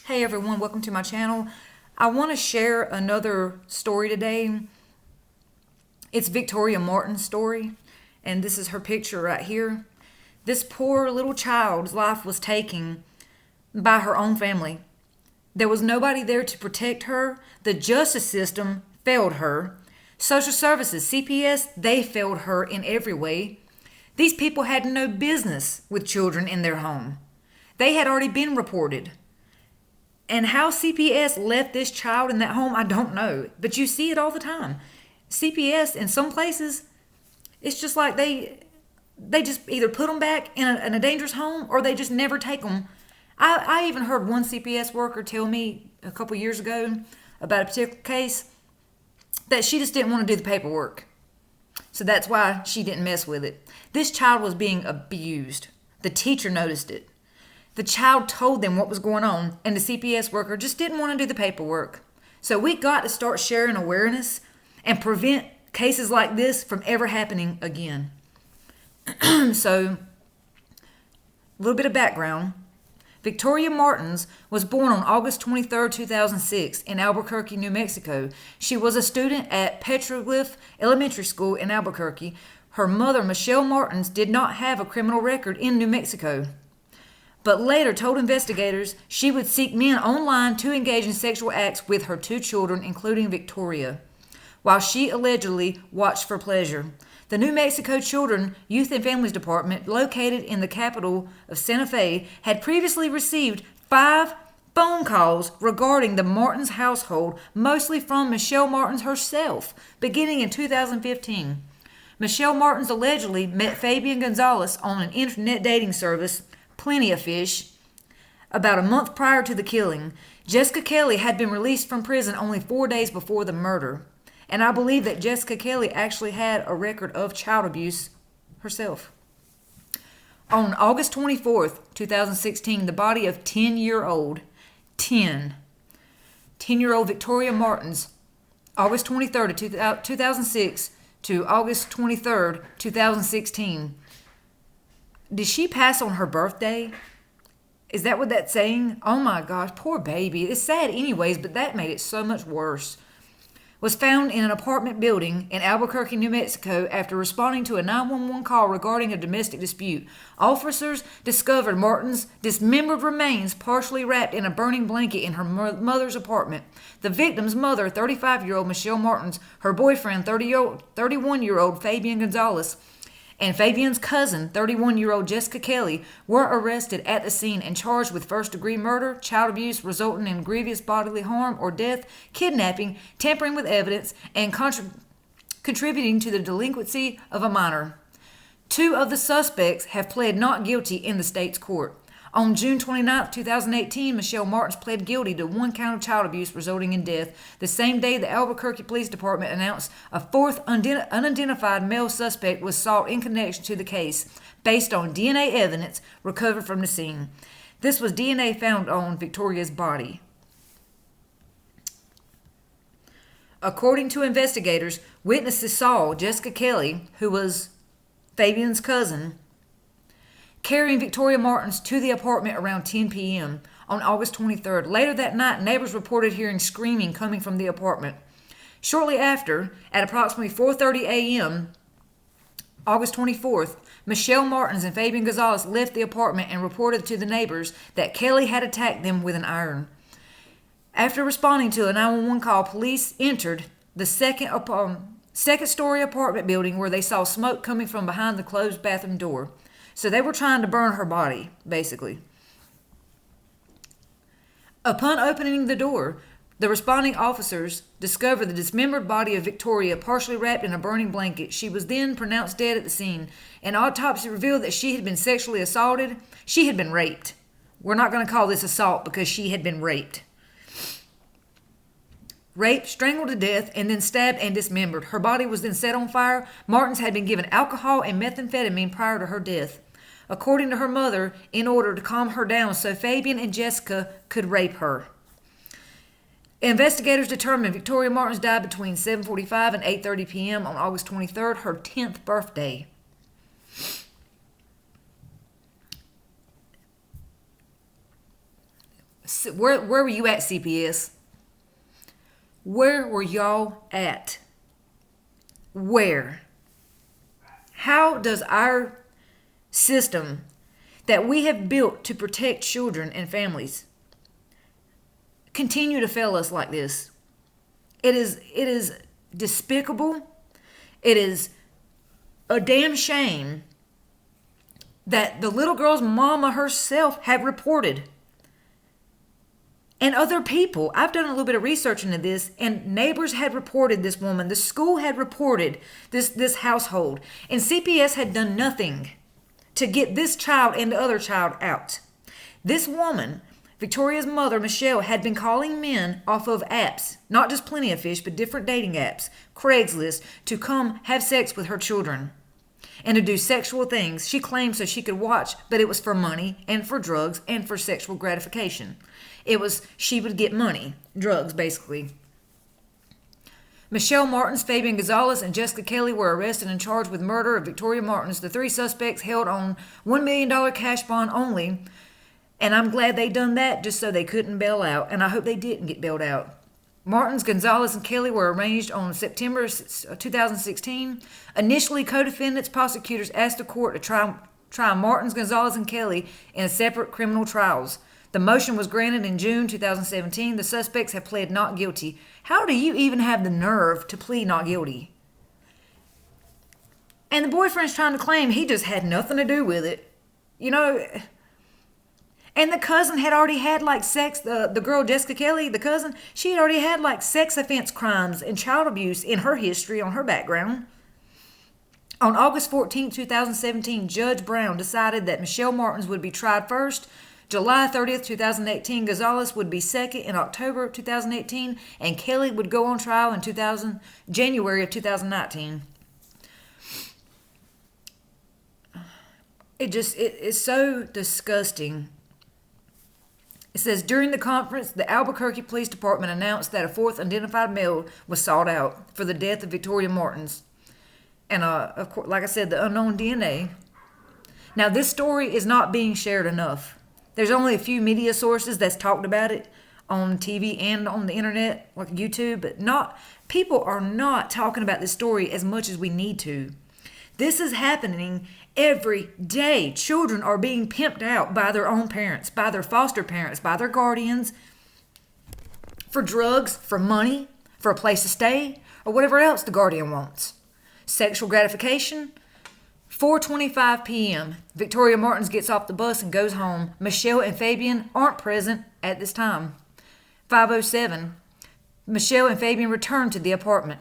Hey everyone, welcome to my channel. I want to share another story today. It's Victoria Martens' story, and this is her picture right here. This poor little child's life was taken by her own family. There was nobody there to protect her. The justice system failed her. Social services, CPS, they failed her in every way. These people had no business with children in their home. They had already been reported. And how CPS left this child in that home, I don't know. But you see it all the time. CPS in some places, it's just like they just either put them back in a dangerous home or they just never take them. I even heard one CPS worker tell me a couple years ago about a particular case that she just didn't want to do the paperwork. So that's why she didn't mess with it. This child was being abused. The teacher noticed it. The child told them what was going on, and the CPS worker just didn't want to do the paperwork. So we got to start sharing awareness and prevent cases like this from ever happening again. So, a little bit of background. Victoria Martens was born on August 23, 2006 in Albuquerque, New Mexico. She was a student at Petroglyph Elementary School in Albuquerque. Her mother, Michelle Martens, did not have a criminal record in New Mexico, but later told investigators she would seek men online to engage in sexual acts with her two children, including Victoria, while she allegedly watched for pleasure. The New Mexico Children, Youth and Families Department, located in the capital of Santa Fe, had previously received 5 phone calls regarding the Martens household, mostly from Michelle Martens herself, beginning in 2015. Michelle Martens allegedly met Fabian Gonzalez on an internet dating service, Plenty of Fish, about a month prior to the killing. Jessica Kelly had been released from prison only 4 days before the murder. And I believe that Jessica Kelly actually had a record of child abuse herself. On August 24th, 2016, the body of 10-year-old Victoria Martens, August 23rd, 2006 to August 23rd, 2016. Did she pass on her birthday? Is that what that's saying? Oh my gosh, poor baby. It's sad anyways, but that made it so much worse. Was found in an apartment building in Albuquerque, New Mexico after responding to a 911 call regarding a domestic dispute. Officers discovered Martens' dismembered remains partially wrapped in a burning blanket in her mother's apartment. The victim's mother, 35-year-old Michelle Martens, her boyfriend, 31-year-old Fabian Gonzalez, and Fabian's cousin, 31-year-old Jessica Kelly, were arrested at the scene and charged with first-degree murder, child abuse resulting in grievous bodily harm or death, kidnapping, tampering with evidence, and contributing to the delinquency of a minor. 2 of the suspects have pled not guilty in the state's court. On June 29, 2018, Michelle Martens pled guilty to 1 count of child abuse resulting in death. The same day, the Albuquerque Police Department announced a 4th unidentified male suspect was sought in connection to the case based on DNA evidence recovered from the scene. This was DNA found on Victoria's body. According to investigators, witnesses saw Jessica Kelly, who was Fabian's cousin, carrying Victoria Martens to the apartment around 10 p.m. on August 23rd. Later that night, neighbors reported hearing screaming coming from the apartment. Shortly after, at approximately 4:30 a.m., August 24th, Michelle Martens and Fabian Gonzalez left the apartment and reported to the neighbors that Kelly had attacked them with an iron. After responding to a 911 call, police entered the second-story apartment building where they saw smoke coming from behind the closed bathroom door. So they were trying to burn her body, basically. Upon opening the door, the responding officers discovered the dismembered body of Victoria, partially wrapped in a burning blanket. She was then pronounced dead at the scene. An autopsy revealed that she had been sexually assaulted. She had been raped. We're not going to call this assault because she had been raped. Raped, strangled to death, and then stabbed and dismembered. Her body was then set on fire. Martens had been given alcohol and methamphetamine prior to her death, according to her mother, in order to calm her down so Fabian and Jessica could rape her. Investigators determined Victoria Martens died between 7:45 and 8:30 p.m. on August 23rd, her 10th birthday. Where were you at, CPS? Where were y'all at? Where? How does our system that we have built to protect children and families continue to fail us like this? It is despicable. It is a damn shame that the little girl's mama herself had reported. And other people, I've done a little bit of research into this, and neighbors had reported this woman. The school had reported this household. And CPS had done nothing to get this child and the other child out. This woman, Victoria's mother, Michelle, had been calling men off of apps, not just Plenty of Fish, but different dating apps, Craigslist, to come have sex with her children and to do sexual things. She claimed so she could watch, but it was for money and for drugs and for sexual gratification. It was, she would get money, drugs basically. Michelle Martens, Fabian Gonzalez, and Jessica Kelly were arrested and charged with murder of Victoria Martens. The three suspects held on $1 million cash bond only. And I'm glad they done that just so they couldn't bail out. And I hope they didn't get bailed out. Martens, Gonzalez, and Kelly were arraigned on September 2016. Initially, co-defendants, prosecutors asked the court to try Martens, Gonzalez, and Kelly in separate criminal trials. The motion was granted in June 2017. The suspects have pled not guilty. How do you even have the nerve to plead not guilty? And the boyfriend's trying to claim he just had nothing to do with it. You know, and the cousin had already had like sex, the girl Jessica Kelly, the cousin, she had already had like sex offense crimes and child abuse in her history, on her background. On August 14, 2017, Judge Brown decided that Michelle Martens would be tried first. July 30th, 2018, Gonzalez would be second in October 2018, and Kelly would go on trial in January of 2019. It is so disgusting. It says, during the conference, the Albuquerque Police Department announced that a fourth identified male was sought out for the death of Victoria Martens. And, of course, like I said, the unknown DNA. Now, this story is not being shared enough. There's only a few media sources that's talked about it on TV and on the internet, like YouTube, but people are not talking about this story as much as we need to. This is happening every day. Children are being pimped out by their own parents, by their foster parents, by their guardians, for drugs, for money, for a place to stay, or whatever else the guardian wants. Sexual gratification. 4:25 p.m. Victoria Martens gets off the bus and goes home. Michelle and Fabian aren't present at this time. 5:07. Michelle and Fabian return to the apartment.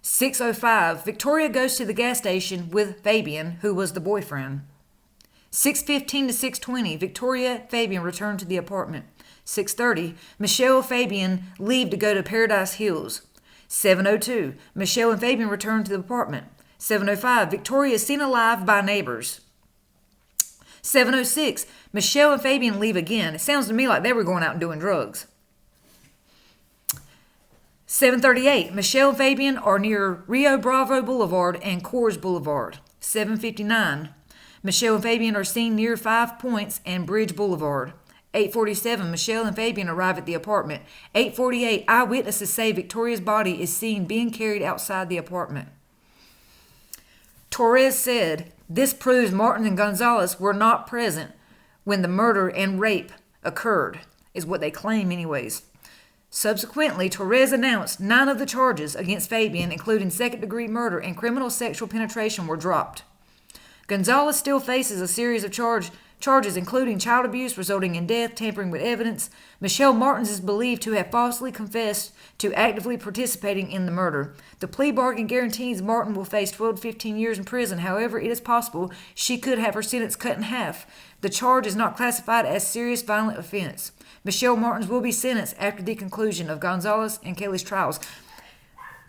6:05. Victoria goes to the gas station with Fabian, who was the boyfriend. 6:15 to 6:20. Victoria, Fabian return to the apartment. 6:30. Michelle, Fabian leave to go to Paradise Hills. 7:02. Michelle and Fabian return to the apartment. 7:05. Victoria is seen alive by neighbors. 7:06. Michelle and Fabian leave again. It sounds to me like they were going out and doing drugs. 7:38. Michelle and Fabian are near Rio Bravo Boulevard and Coors Boulevard. 7:59. Michelle and Fabian are seen near 5 Points and Bridge Boulevard. 8:47. Michelle and Fabian arrive at the apartment. 8:48. Eyewitnesses say Victoria's body is seen being carried outside the apartment. Torres said, this proves Martin and Gonzalez were not present when the murder and rape occurred, is what they claim anyways. Subsequently, Torres announced 9 of the charges against Fabian, including second-degree murder and criminal sexual penetration, were dropped. Gonzalez still faces a series of charges including child abuse resulting in death, tampering with evidence. Michelle Martens is believed to have falsely confessed to actively participating in the murder. The plea bargain guarantees Martin will face 12 to 15 years in prison. However, it is possible she could have her sentence cut in half. The charge is not classified as serious violent offense. Michelle Martens will be sentenced after the conclusion of Gonzalez and Kelly's trials.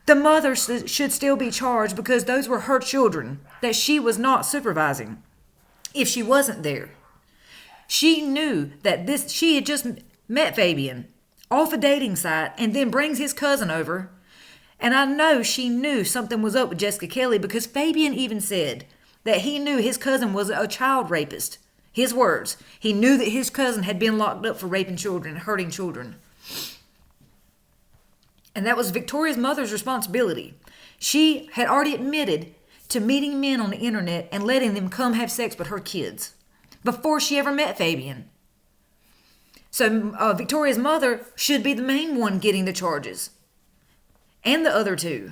The mother should still be charged because those were her children that she was not supervising. If she wasn't there, she knew that she had just met Fabian off a dating site and then brings his cousin over. And I know she knew something was up with Jessica Kelly because Fabian even said that he knew his cousin was a child rapist. His words. He knew that his cousin had been locked up for raping children, hurting children. And that was Victoria's mother's responsibility. She had already admitted to meeting men on the internet and letting them come have sex with her kids before she ever met Fabian. So Victoria's mother should be the main one getting the charges. And the other two.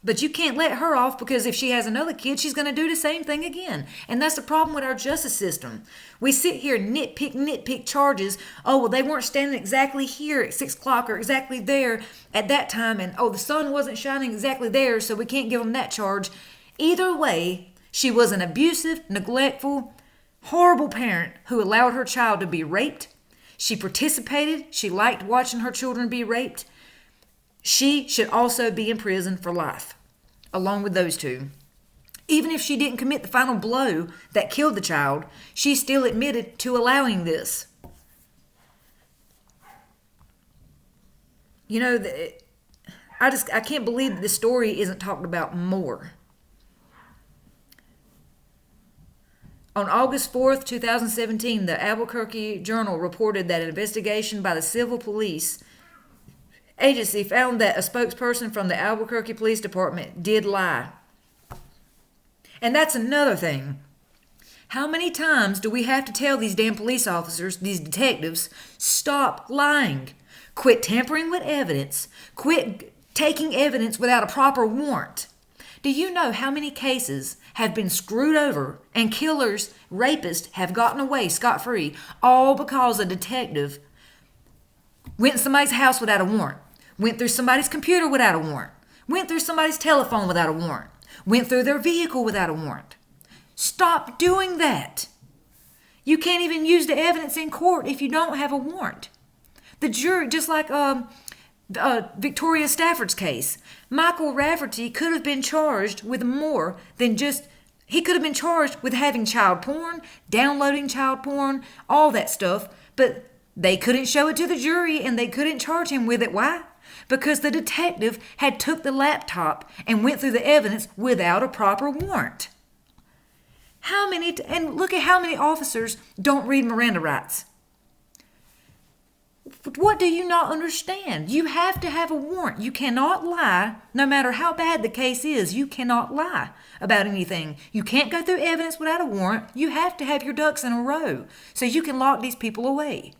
But you can't let her off, because if she has another kid, she's going to do the same thing again. And that's the problem with our justice system. We sit here and nitpick charges. Oh, well, they weren't standing exactly here at 6 o'clock or exactly there at that time. And, oh, the sun wasn't shining exactly there, so we can't give them that charge. Either way, she was an abusive, neglectful, horrible parent who allowed her child to be raped. She participated. She liked watching her children be raped. She should also be in prison for life, along with those two. Even if she didn't commit the final blow that killed the child, she still admitted to allowing this. You know, I can't believe that this story isn't talked about more. On August 4th, 2017, the Albuquerque Journal reported that an investigation by the civil police agency found that a spokesperson from the Albuquerque Police Department did lie. And that's another thing. How many times do we have to tell these damn police officers, these detectives, stop lying? Quit tampering with evidence. Quit taking evidence without a proper warrant. Do you know how many cases have been screwed over and killers, rapists have gotten away scot-free, all because a detective went in somebody's house without a warrant? Went through somebody's computer without a warrant. Went through somebody's telephone without a warrant. Went through their vehicle without a warrant. Stop doing that. You can't even use the evidence in court if you don't have a warrant. The jury, just like Victoria Stafford's case, Michael Rafferty could have been charged with more than he could have been charged with having child porn, downloading child porn, all that stuff, but they couldn't show it to the jury and they couldn't charge him with it. Why? Because the detective had took the laptop and went through the evidence without a proper warrant. And look at how many officers don't read Miranda rights. What do you not understand? You have to have a warrant. You cannot lie, no matter how bad the case is. You cannot lie about anything. You can't go through evidence without a warrant. You have to have your ducks in a row so you can lock these people away.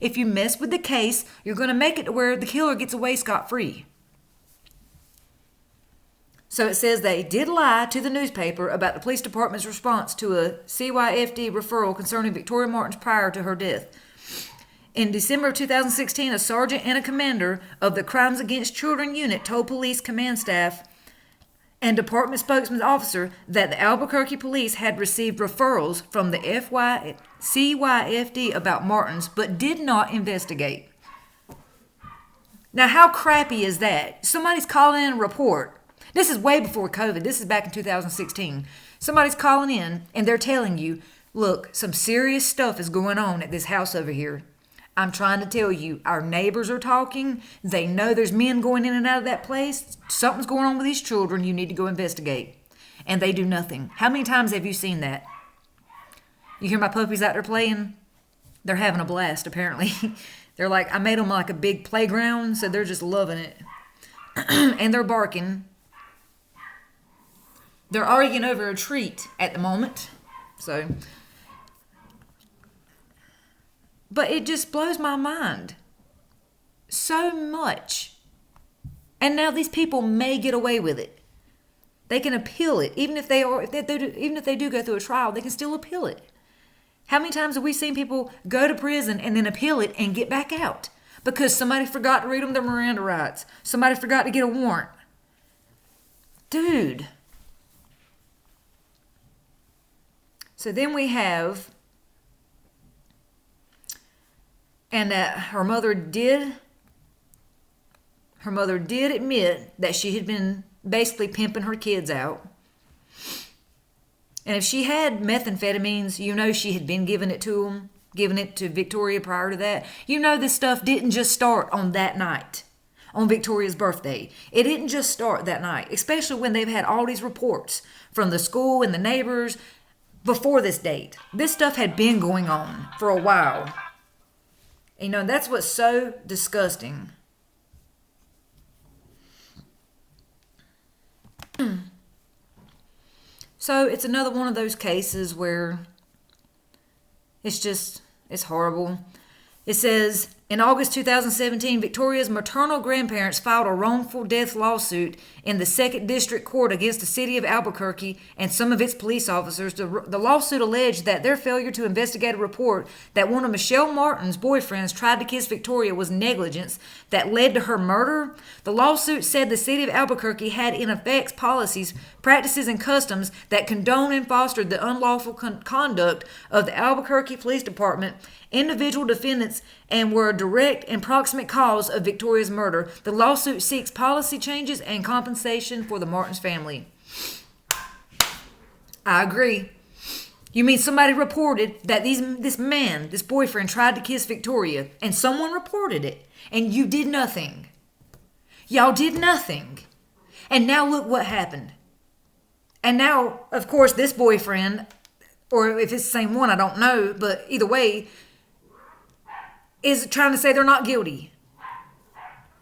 If you mess with the case, you're going to make it to where the killer gets away scot-free. So it says they did lie to the newspaper about the police department's response to a CYFD referral concerning Victoria Martens prior to her death. In December of 2016, a sergeant and a commander of the Crimes Against Children unit told police command staff and department spokesman officer that the Albuquerque police had received referrals from the CYFD about Martens, but did not investigate. Now, how crappy is that? Somebody's calling in a report. This is way before COVID. This is back in 2016. Somebody's calling in and they're telling you, look, some serious stuff is going on at this house over here. I'm trying to tell you, our neighbors are talking. They know there's men going in and out of that place. Something's going on with these children. You need to go investigate. And they do nothing. How many times have you seen that? You hear my puppies out there playing? They're having a blast, apparently. They're like, I made them like a big playground, so they're just loving it. And they're barking. They're arguing over a treat at the moment. But it just blows my mind so much. And now these people may get away with it. They can appeal it. Even if they do go through a trial, they can still appeal it. How many times have we seen people go to prison and then appeal it and get back out? Because somebody forgot to read them their Miranda rights. Somebody forgot to get a warrant. Dude. So then we have... And that her mother did admit that she had been basically pimping her kids out. And if she had methamphetamines, you know she had been giving it to them, giving it to Victoria prior to that. You know this stuff didn't just start on that night, on Victoria's birthday. It didn't just start that night, especially when they've had all these reports from the school and the neighbors. before this date. This stuff had been going on for a while. You know, that's what's so disgusting. So it's another one of those cases where it's horrible. It says, in August 2017, Victoria's maternal grandparents filed a wrongful death lawsuit in the 2nd District Court against the city of Albuquerque and some of its police officers. The lawsuit alleged that their failure to investigate a report that one of Michelle Martens' boyfriends tried to kiss Victoria was negligence that led to her murder. The lawsuit said the city of Albuquerque had in effect policies, practices, and customs that condone and fostered the unlawful conduct of the Albuquerque Police Department, individual defendants, and were a direct and proximate cause of Victoria's murder. The lawsuit seeks policy changes and compensation for the Martens family. I agree. You mean somebody reported that this boyfriend tried to kiss Victoria, and someone reported it, and you did nothing. Y'all did nothing. And now look what happened. And now, of course, this boyfriend, or if it's the same one, I don't know, but either way, is trying to say they're not guilty.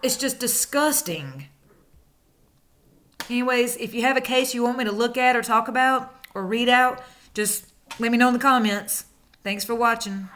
It's just disgusting. Anyways, if you have a case you want me to look at or talk about or read out, just let me know in the comments. Thanks for watching.